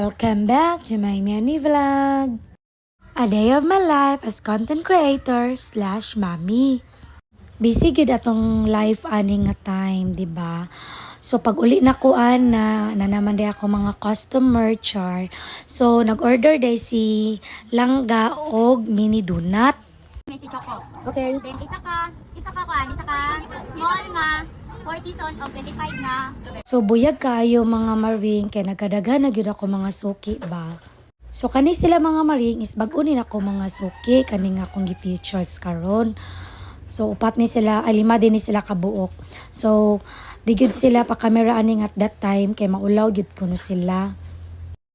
Welcome back to my mini vlog. A day of my life as content creator / mommy. Busy gud atong life aning nga time, di ba? So pag uli na kuan na naman day ako mga customer char. So nag-order day si langga og mini donut. May si Choco. Okay. Then isa ka small nga 4 season of 25 na. So buyag kayo mga maring kay nagkadaghan na gyud ako mga suki ba. So kani sila mga maring is bag-unin ako mga suki kani nga akong gi-features karon. So upat ni sila, ay lima din ni sila kabuok. So di gyud sila pa camera aning at that time kay maulaw gyud kuno sila.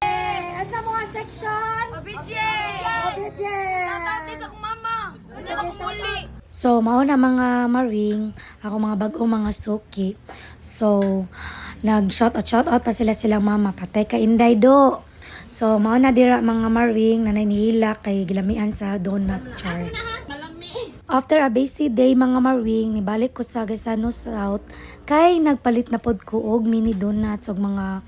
Asa mo nga section? Obidye! Shout out din sa akong mama. Ano lang muli? So mao na mga maring, ako mga bag-ong mga suki. So nag-shout out pa sila silang mama, patay ka inday do. So mao na dira mga maring nananihila kay gilamian sa donut char. After a busy day mga maring, nibalik ko sa Gaisano South kay nagpalit na pod ko og mini donuts og mga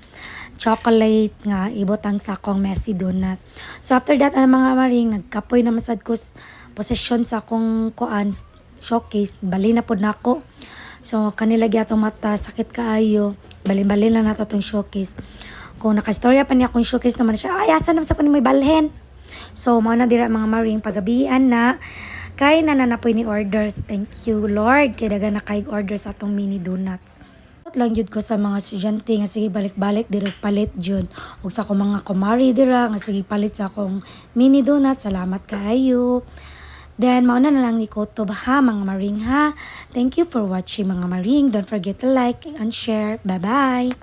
chocolate nga ibotang sa akong messy donut. So after that mga maring, nagkapoy na masad ko posesyon sa akong kuan showcase, bali na pod nako. So kanila gyatong mata sakit kaayo, bali-bali na nato tong showcase. Kung nakastorya pa niya akong showcase naman siya, ay asa naman sa kuno may balhin. So mao na dira mga maring pagabian na kay nananapoy ni orders. Thank you Lord kay daga na kay order sa atong mini donuts. Lang jud ko sa mga estudyante nga sige balik-balik diri palit jud ug sa akong mga kumari dira nga sige palit sa akong mini donut. Salamat kaayo. Then mauna na lang ni Koto ha mga maring ha. Thank you for watching mga maring. Don't forget to like and share. Bye bye.